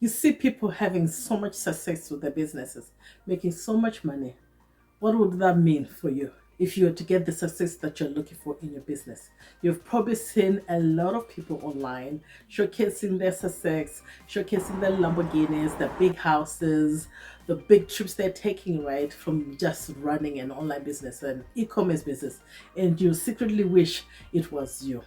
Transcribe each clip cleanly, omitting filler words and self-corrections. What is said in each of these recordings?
You see people having so much success with their businesses, making so much money. What would that mean for you if you were to get the success that you're looking for in your business? You've probably seen a lot of people online showcasing their success, showcasing their Lamborghinis, their big houses, the big trips they're taking, right, from just running an online business, an e-commerce business, and you secretly wish it was you.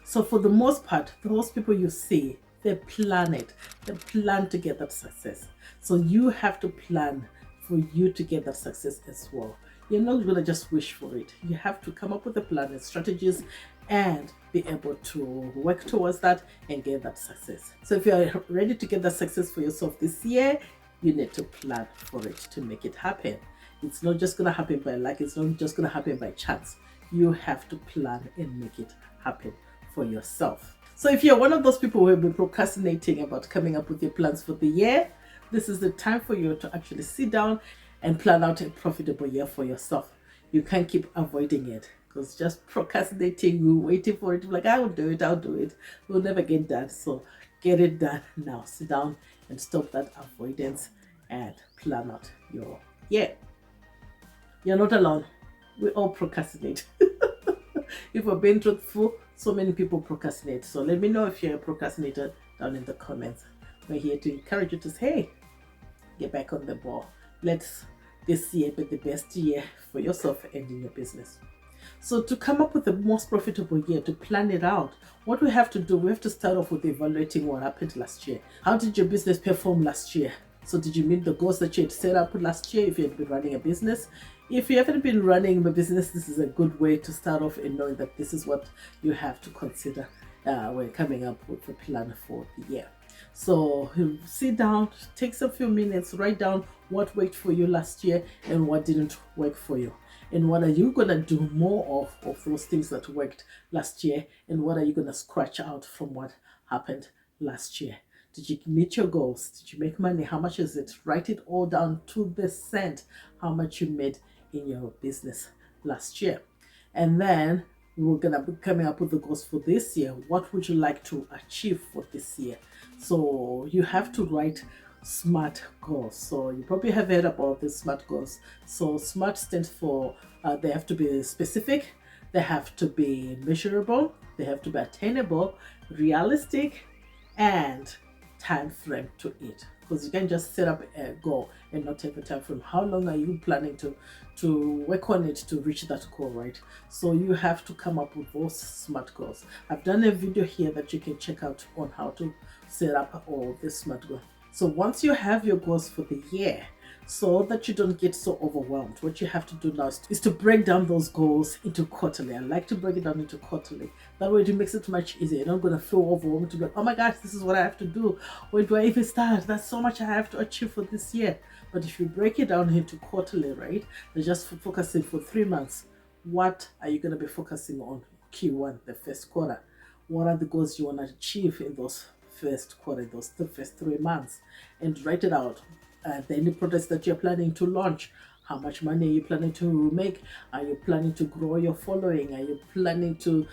So for the most part, those people you see, they plan it. They plan to get that success. So you have to plan for you to get that success as well. You're not going to just wish for it. You have to come up with a plan and strategies and be able to work towards that and get that success. So if you're ready to get that success for yourself this year, you need to plan for it to make it happen. It's not just going to happen by luck. It's not just going to happen by chance. You have to plan and make it happen for yourself. So if you're one of those people who have been procrastinating about coming up with your plans for the year, this is the time for you to actually sit down and plan out a profitable year for yourself. You can't keep avoiding it because just procrastinating, you're waiting for it, like, I'll do it, I'll do it. We'll never get done. So get it done now. Sit down and stop that avoidance and plan out your year. You're not alone. We all procrastinate. If we're being truthful, so many people procrastinate. So let me know if you're a procrastinator down in the comments. We're here to encourage you to say, hey, get back on the ball. Let's this year be the best year for yourself and in your business. So to come up with the most profitable year, to plan it out, what we have to do, we have to start off with evaluating what happened last year. How did your business perform last year? So did you meet the goals that you had set up last year if you had been running a business? If you haven't been running a business, this is a good way to start off and knowing that this is what you have to consider when coming up with a plan for the year. So sit down, take a few minutes, write down what worked for you last year and what didn't work for you. And what are you going to do more of those things that worked last year? And what are you going to scratch out from what happened last year? Did you meet your goals? Did you make money? How much is it? Write it all down to the cent, how much you made in your business last year. And then we're going to be coming up with the goals for this year. What would you like to achieve for this year? So you have to write SMART goals. So you probably have heard about the SMART goals. So SMART stands for they have to be specific, they have to be measurable, they have to be attainable, realistic, and time frame to it. Because you can just set up a goal and not have a time frame. How long are you planning to work on it to reach that goal, right? So you have to come up with those SMART goals. I've done a video here that you can check out on how to set up all the SMART goals. So once you have your goals for the year, so that you don't get so overwhelmed, what you have to do now is to break down those goals into quarterly. I like to break it down into quarterly. That way it makes it much easier. You're not going to feel overwhelmed to be like, oh my gosh, this is what I have to do. Where do I even start? That's so much I have to achieve for this year. But if you break it down into quarterly, right, you're just focusing for 3 months. What are you going to be focusing on Q1, the first quarter? What are the goals you want to achieve in those first quarter, the first 3 months? And write it out. The any products that you're planning to launch, how much money are you planning to make? Are you planning to grow your following? Are you planning to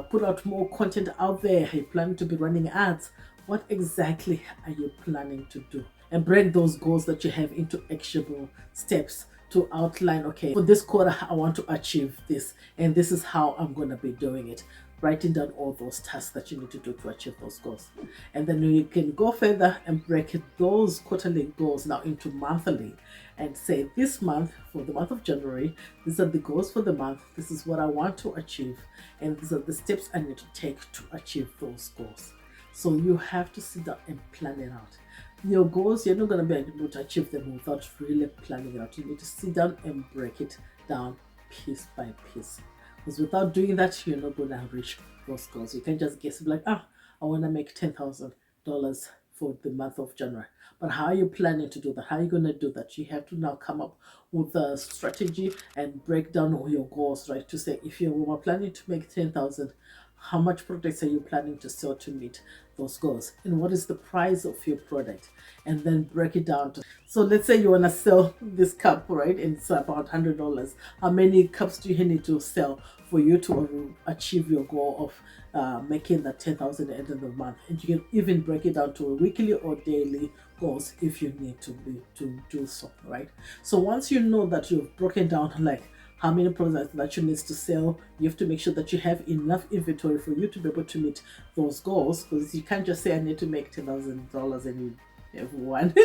put out more content out there? Are you planning to be running ads? What exactly are you planning to do? And break those goals that you have into actionable steps to outline, okay, for this quarter I want to achieve this, and this is how I'm going to be doing it. Writing down all those tasks that you need to do to achieve those goals. And then you can go further and break those quarterly goals now into monthly and say, this month, for the month of January, these are the goals for the month, this is what I want to achieve, and these are the steps I need to take to achieve those goals. So you have to sit down and plan it out. Your goals, you're not going to be able to achieve them without really planning it out. You need to sit down and break it down piece by piece. Because without doing that, you're not going to reach those goals. You can't just guess, like, I want to make $10,000 for the month of January. But how are you planning to do that? How are you going to do that? You have to now come up with a strategy and break down all your goals, right? To say, if you were planning to make 10,000, how much products are you planning to sell to meet those goals, and what is the price of your product, and then break it down to, so let's say you want to sell this cup, right, and it's about $100. How many cups do you need to sell for you to achieve your goal of making that 10,000 at the end of the month? And you can even break it down to a weekly or daily goals if you need to do so, right? So once you know that you've broken down like how many products that you need to sell, you have to make sure that you have enough inventory for you to be able to meet those goals, because you can't just say I need to make $10,000 and you have one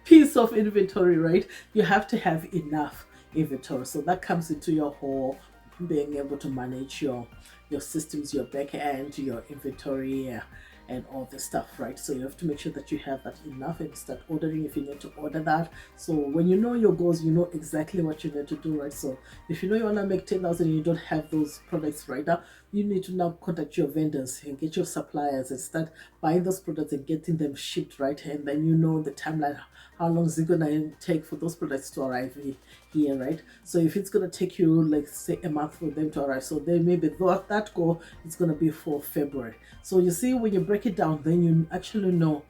piece of inventory, right? You have to have enough inventory. So that comes into your whole being able to manage your systems, your back end, your inventory, and all this stuff, right? So you have to make sure that you have that enough and start ordering if you need to order that. So when you know your goals, you know exactly what you need to do, right? So if you know you want to make 10,000 and you don't have those products right now, you need to now contact your vendors and get your suppliers and start buying those products and getting them shipped, right? And then you know the timeline, how long is it gonna take for those products to arrive here, right? So if it's gonna take you like say a month for them to arrive, so then maybe that goal is gonna be for February. So you see, when you break it down, then you actually know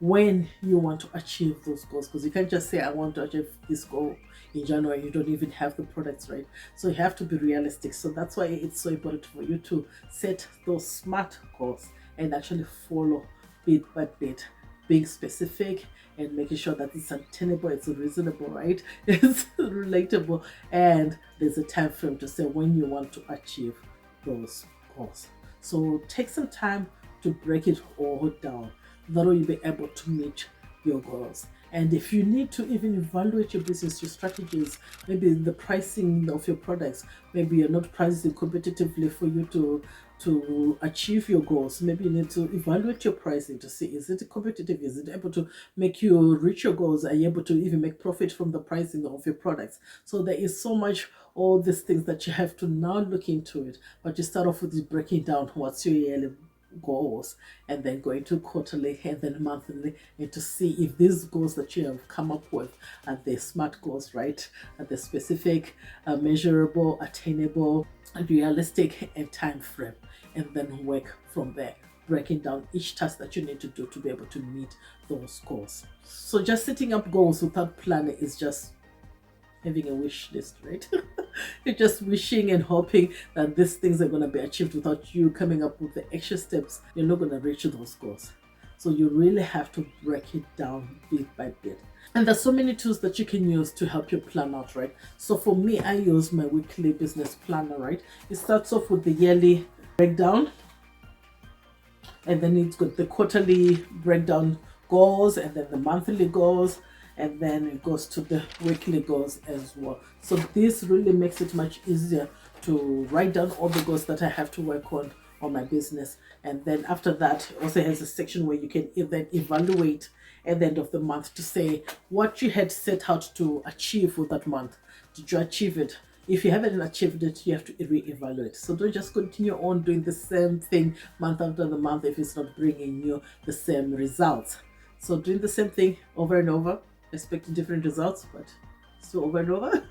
when you want to achieve those goals, because you can't just say I want to achieve this goal in January, you don't even have the products, right? So you have to be realistic. So that's why it's so important for you to set those SMART goals and actually follow bit by bit, being specific and making sure that it's attainable, it's reasonable, right? It's relatable, and there's a time frame to say when you want to achieve those goals. So take some time to break it all down. That way you'll be able to meet your goals. And if you need to even evaluate your business, your strategies, maybe the pricing of your products, maybe you're not pricing competitively for you to achieve your goals. Maybe you need to evaluate your pricing to see, is it competitive? Is it able to make you reach your goals? Are you able to even make profit from the pricing of your products? So there is so much, all these things that you have to now look into it. But you start off with breaking down what's your yearly goals, and then going to quarterly and then monthly, and to see if these goals that you have come up with are the SMART goals, right? Are they specific, measurable, attainable, realistic, and time frame, and then work from there, breaking down each task that you need to do to be able to meet those goals. So just setting up goals without planning is just having a wish list, right? You're just wishing and hoping that these things are going to be achieved without you coming up with the extra steps. You're not going to reach those goals. So you really have to break it down bit by bit. And there's so many tools that you can use to help you plan out, right? So for me, I use my weekly business planner, right? It starts off with the yearly breakdown, and then it's got the quarterly breakdown goals, and then the monthly goals, and then it goes to the weekly goals as well. So this really makes it much easier to write down all the goals that I have to work on my business. And then after that, it also has a section where you can then evaluate at the end of the month to say what you had set out to achieve for that month. Did you achieve it? If you haven't achieved it, you have to re-evaluate. So don't just continue on doing the same thing month after the month if it's not bringing you the same results. So doing the same thing over and over, expecting different results, but still over and over.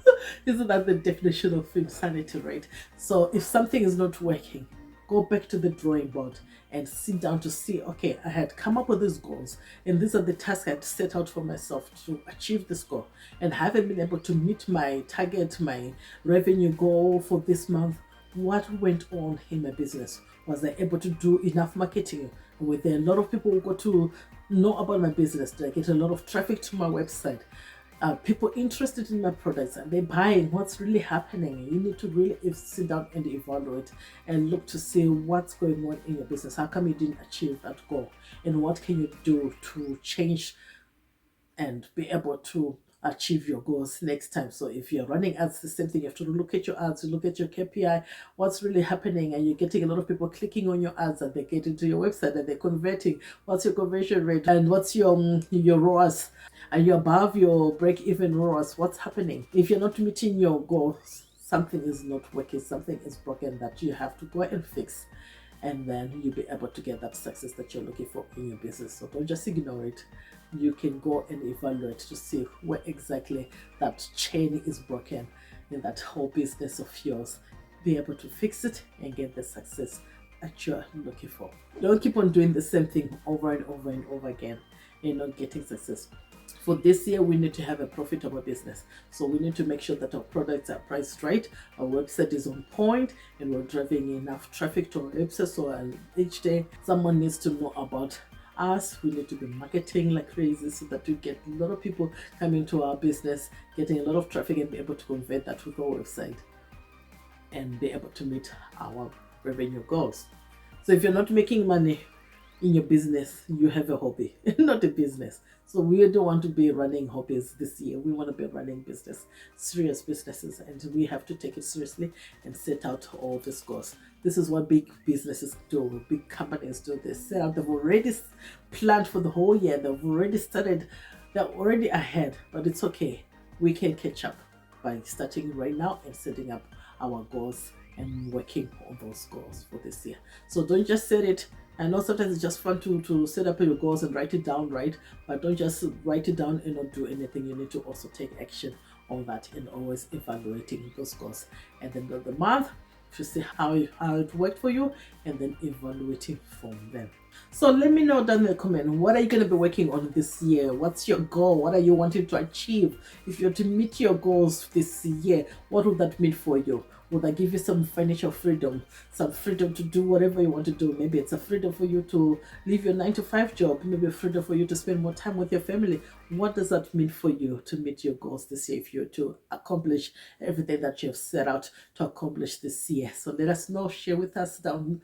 Isn't that the definition of insanity, right? So if something is not working, go back to the drawing board and sit down to see, okay, I had come up with these goals, and these are the tasks I had set out for myself to achieve this goal, and haven't been able to meet my target, my revenue goal for this month. What went on in my business? Was I able to do enough marketing? Were there a lot of people who got to know about my business? Did I get a lot of traffic to my website? People interested in my products, and they're buying? What's really happening? You need to really sit down and evaluate and look to see what's going on in your business. How come you didn't achieve that goal, and what can you do to change and be able to achieve your goals next time? So if you're running ads, the same thing. You have to look at your ads, you look at your KPI, what's really happening, and you're getting a lot of people clicking on your ads, and they get into your website and they're converting. What's your conversion rate, and what's your ROAS? Are you above your break-even ROAS? What's happening? If you're not meeting your goals, something is not working, something is broken that you have to go and fix, and then you'll be able to get that success that you're looking for in your business. So don't just ignore it. You can go and evaluate to see where exactly that chain is broken in that whole business of yours. Be able to fix it and get the success that you're looking for. Don't keep on doing the same thing over and over and over again and not getting success. For this year, we need to have a profitable business. So we need to make sure that our products are priced right, our website is on point, and we're driving enough traffic to our website. So each day, someone needs to know about us. We need to be marketing like crazy so that we get a lot of people coming to our business, getting a lot of traffic, and be able to convert that to our website and be able to meet our revenue goals. So if you're not making money in your business, you have a hobby, not a business. So we don't want to be running hobbies this year. We want to be running business, serious businesses, and we have to take it seriously and set out all these goals. This is what big businesses do, big companies do. They set out, they've already planned for the whole year, they've already started, they're already ahead, but it's okay. We can catch up by starting right now and setting up our goals and working on those goals for this year. So don't just set it. I know sometimes it's just fun to set up your goals and write it down, right? But don't just write it down and not do anything. You need to also take action on that and always evaluating those goals. And then the month, to see how it worked for you, and then evaluating from them. So let me know down in the comment, what are you going to be working on this year? What's your goal? What are you wanting to achieve? If you're to meet your goals this year, what would that mean for you? Will that give you some financial freedom, some freedom to do whatever you want to do? Maybe it's a freedom for you to leave your 9-to-5 job, maybe a freedom for you to spend more time with your family. What does that mean for you to meet your goals this year, if you're to accomplish everything that you have set out to accomplish this year? So let us know, share with us down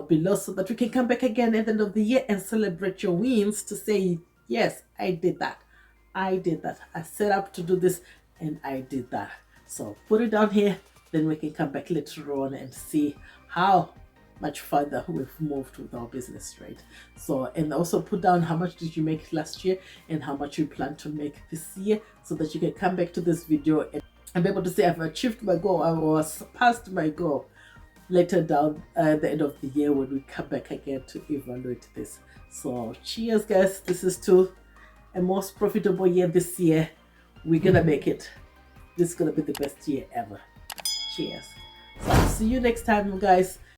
below, so that we can come back again at the end of the year and celebrate your wins, to say, yes, I did that. I did that. I set up to do this and I did that. So put it down here. Then we can come back later on and see how much further we've moved with our business, right? So, and also put down how much did you make last year and how much you plan to make this year, so that you can come back to this video and be able to say, I've achieved my goal, I was past my goal later down at the end of the year when we come back again to evaluate this. So cheers, guys. This is to a most profitable year this year. We're gonna make it. This is gonna be the best year ever. Cheers. So I'll see you next time, guys.